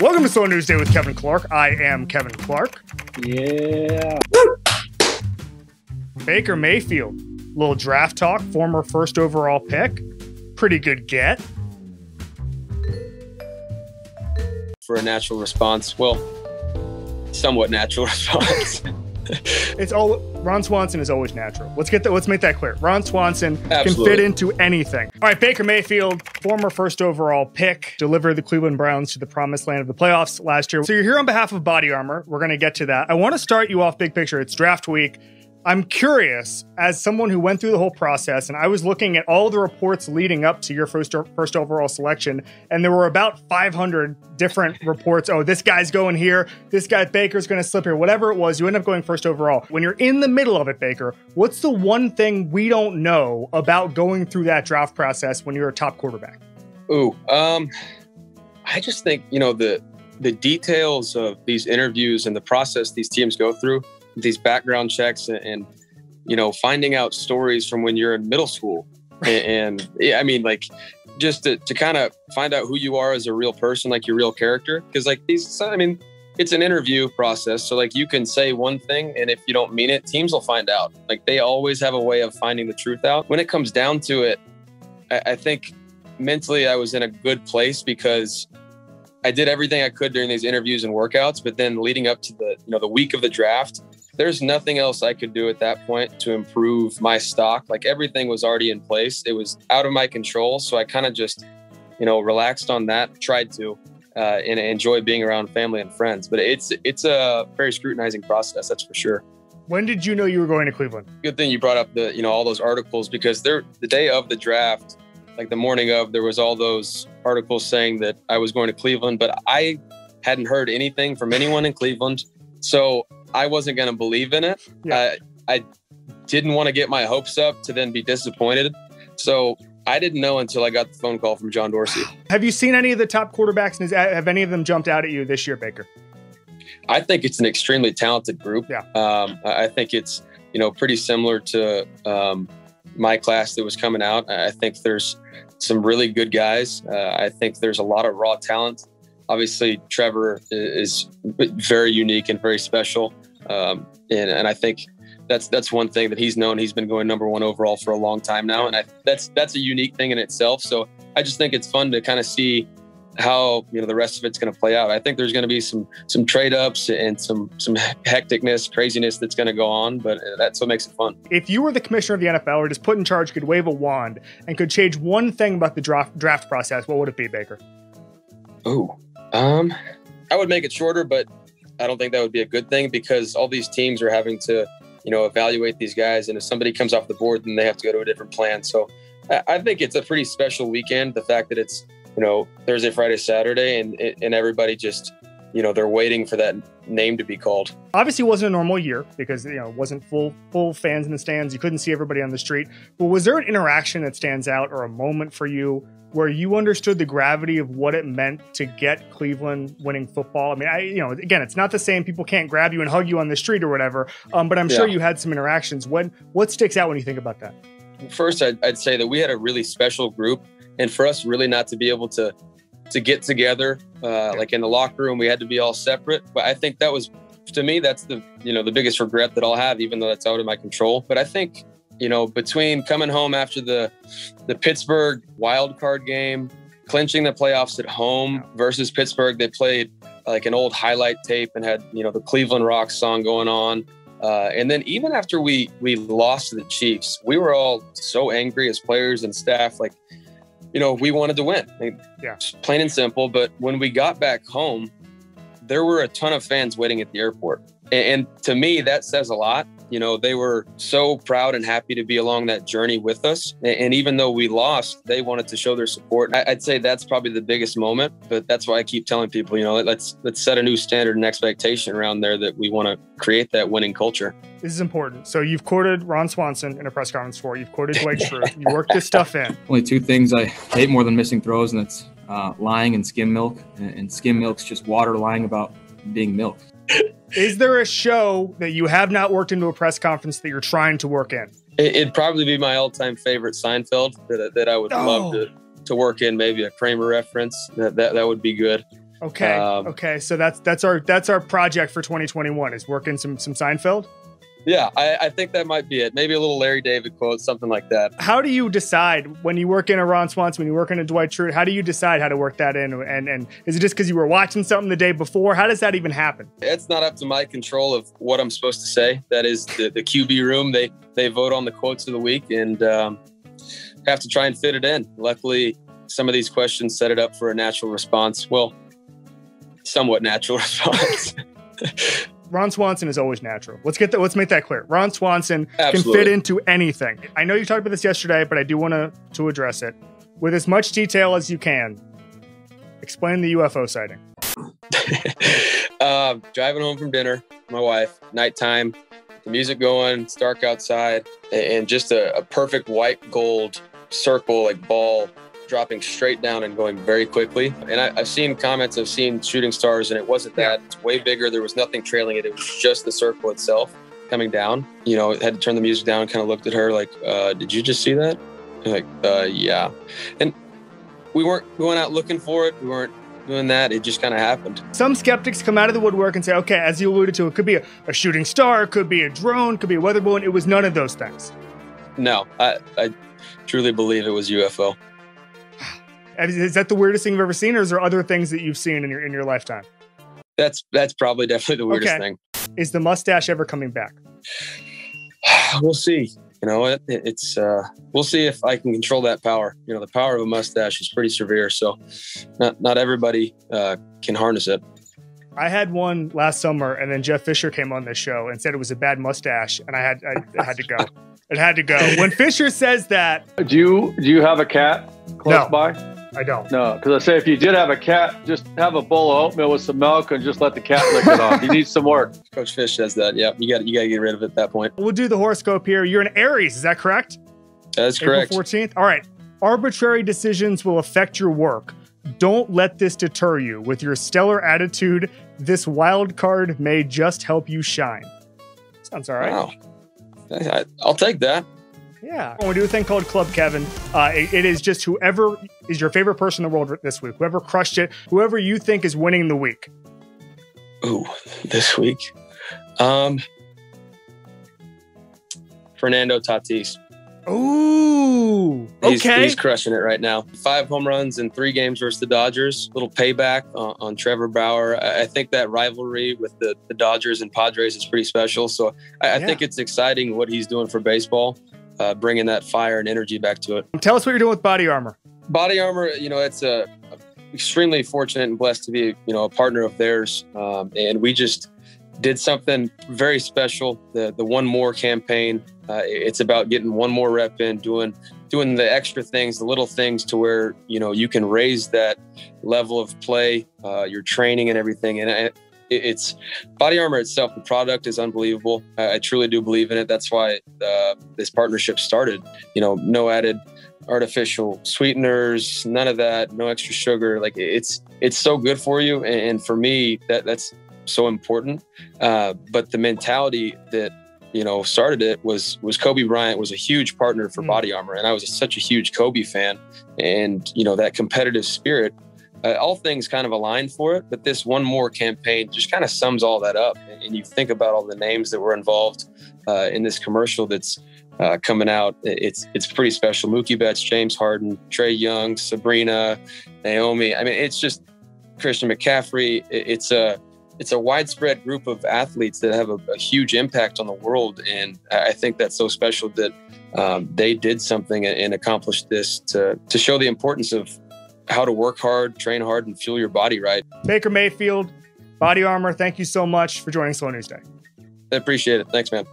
Welcome to Slow News Day with Kevin Clark. I am Kevin Clark. Yeah. Baker Mayfield, little draft talk, former first overall pick. Pretty good get. For a natural response, well, somewhat natural response. It's all Ron Swanson is always natural. Let's make that clear. Ron Swanson Absolutely. can fit into anything. All right, Baker Mayfield, former first overall pick, delivered the Cleveland Browns to the promised land of the playoffs last year. So you're here on behalf of Body Armor. We're going to get to that. I want to start you off big picture. It's draft week. I'm curious, as someone who went through the whole process, and I was looking at all the reports leading up to your first overall selection, and there were about 500 different reports. Oh, this guy's going here. This guy, Baker's going to slip here. Whatever it was, you end up going first overall. When you're in the middle of it, Baker, what's the one thing we don't know about going through that draft process when you're a top quarterback? I just think, the details of these interviews and the process these teams go through, these background checks and finding out stories from when you're in middle school and just to kind of find out who you are as a real person, like your real character. Because it's an interview process. So you can say one thing, and if you don't mean it, teams will find out. They always have a way of finding the truth out. When it comes down to it, I think mentally I was in a good place because I did everything I could during these interviews and workouts, but then leading up to the week of the draft, there's nothing else I could do at that point to improve my stock. Everything was already in place. It was out of my control. So I kind of just, relaxed on that, tried to, and enjoy being around family and friends. But it's a very scrutinizing process, that's for sure. When did you know you were going to Cleveland? Good thing you brought up all those articles, because the day of the draft, the morning of, there was all those articles saying that I was going to Cleveland, but I hadn't heard anything from anyone in Cleveland. So I wasn't going to believe in it. Yeah. I didn't want to get my hopes up to then be disappointed. So I didn't know until I got the phone call from John Dorsey. Have you seen any of the top quarterbacks? Have any of them jumped out at you this year, Baker? I think it's an extremely talented group. Yeah. I think it's, pretty similar to my class that was coming out. I think there's some really good guys. I think there's a lot of raw talent. Obviously, Trevor is very unique and very special. And I think that's one thing that he's known. He's been going number one overall for a long time now. And that's a unique thing in itself. So I just think it's fun to kind of see how, the rest of it's going to play out. I think there's going to be some trade ups and some hecticness, craziness that's going to go on, but that's what makes it fun. If you were the commissioner of the NFL or just put in charge, could wave a wand and could change one thing about the draft process, what would it be, Baker? I would make it shorter, but I don't think that would be a good thing, because all these teams are having to, evaluate these guys. And if somebody comes off the board, then they have to go to a different plan. So I think it's a pretty special weekend. The fact that it's, Thursday, Friday, Saturday, and everybody just, they're waiting for that name to be called. Obviously, it wasn't a normal year because, it wasn't full fans in the stands. You couldn't see everybody on the street. But was there an interaction that stands out, or a moment for you where you understood the gravity of what it meant to get Cleveland winning football? Again, it's not the same. People can't grab you and hug you on the street or whatever. But I'm sure you had some interactions. What sticks out when you think about that? First, I'd say that we had a really special group. And for us really not to be able to get together, in the locker room, we had to be all separate. But I think that was, to me, that's the biggest regret that I'll have, even though that's out of my control. But I think, between coming home after the Pittsburgh wild card game, clinching the playoffs at home versus Pittsburgh, they played an old highlight tape and had, the Cleveland Rocks song going on. And then even after we lost to the Chiefs, we were all so angry as players and staff, we wanted to win. Plain and simple. But when we got back home, there were a ton of fans waiting at the airport. And to me, that says a lot. They were so proud and happy to be along that journey with us. And even though we lost, they wanted to show their support. I'd say that's probably the biggest moment. But that's why I keep telling people, let's set a new standard and expectation around there, that we want to create that winning culture. This is important. So you've quoted Ron Swanson in a press conference before. You've quoted Blake Schroeder. You worked this stuff in. Only two things I hate more than missing throws, and it's lying and skim milk. And skim milk's just water lying about being milk. Is there a show that you have not worked into a press conference that you're trying to work in? It'd probably be my all-time favorite, Seinfeld, that I would love to work in. Maybe a Kramer reference. That would be good. Okay. Okay. So that's our project for 2021 is working some Seinfeld. Yeah, I think that might be it. Maybe a little Larry David quote, something like that. How do you decide when you work in a Ron Swanson, when you work in a Dwight Schrute, how do you decide how to work that in? And is it just because you were watching something the day before? How does that even happen? It's not up to my control of what I'm supposed to say. That is the QB room. They vote on the quotes of the week and have to try and fit it in. Luckily, some of these questions set it up for a natural response. Well, somewhat natural response. Ron Swanson is always natural. Let's make that clear. Ron Swanson Absolutely. can fit into anything. I know you talked about this yesterday, but I do want to address it with as much detail as you can. Explain the UFO sighting. Driving home from dinner, my wife, nighttime, the music going, it's dark outside, and just a perfect white gold circle, like ball, dropping straight down and going very quickly. And I've seen comments of seeing shooting stars, and it wasn't that. It's way bigger. There was nothing trailing it. It was just the circle itself coming down. You know, had to turn the music down, kind of looked at her like, did you just see that? I'm like, yeah. And we weren't going out looking for it. We weren't doing that. It just kind of happened. Some skeptics come out of the woodwork and say, okay, as you alluded to, it could be a shooting star, it could be a drone, could be a weather balloon. It was none of those things. No, I truly believe it was UFO. Is that the weirdest thing you've ever seen, or is there other things that you've seen in your lifetime? That's probably definitely the weirdest thing. Is the mustache ever coming back? We'll see. You know, it's we'll see if I can control that power. You know, the power of a mustache is pretty severe, so not everybody can harness it. I had one last summer, and then Jeff Fisher came on this show and said it was a bad mustache, and I had to go. It had to go. When Fisher says that, do you have a cat close by? I don't. No, because I say if you did have a cat, just have a bowl of oatmeal with some milk and just let the cat lick it off. He needs some work. Coach Fish says that. Yeah, you got to get rid of it at that point. We'll do the horoscope here. You're an Aries, is that correct? That's correct. April 14th. All right. Arbitrary decisions will affect your work. Don't let this deter you. With your stellar attitude, this wild card may just help you shine. Sounds all right. Wow. I'll take that. Yeah. We do a thing called Club Kevin. It is just whoever is your favorite person in the world this week, whoever crushed it, whoever you think is winning the week. Ooh, this week. Fernando Tatis. Ooh, okay. He's crushing it right now. 5 home runs in 3 games versus the Dodgers. Little payback on Trevor Bauer. I think that rivalry with the Dodgers and Padres is pretty special. So I think it's exciting what he's doing for baseball, bringing that fire and energy back to it. Tell us what you're doing with Body Armor. Body Armor, you know, it's extremely fortunate and blessed to be, a partner of theirs. And we just did something very special. The One More campaign. It's about getting one more rep in, doing the extra things, the little things to where, you can raise that level of play, your training and everything. And it's Body Armor itself. The product is unbelievable. I truly do believe in it. That's why this partnership started. No added artificial sweeteners, none of that, no extra sugar. Like it's so good for you. And for me, that's so important. But the mentality that, started it was Kobe Bryant was a huge partner for Body Armor. And I was such a huge Kobe fan. And, that competitive spirit, all things kind of aligned for it. But this One More campaign just kind of sums all that up. And you think about all the names that were involved in this commercial that's coming out. It's pretty special. Mookie Betts, James Harden, Trae Young, Sabrina, Naomi. I mean, it's just Christian McCaffrey. It's a widespread group of athletes that have a huge impact on the world. And I think that's so special that they did something and accomplished this to show the importance of how to work hard, train hard, and fuel your body right. Baker Mayfield, Body Armor, thank you so much for joining Slow News Day. I appreciate it. Thanks, man.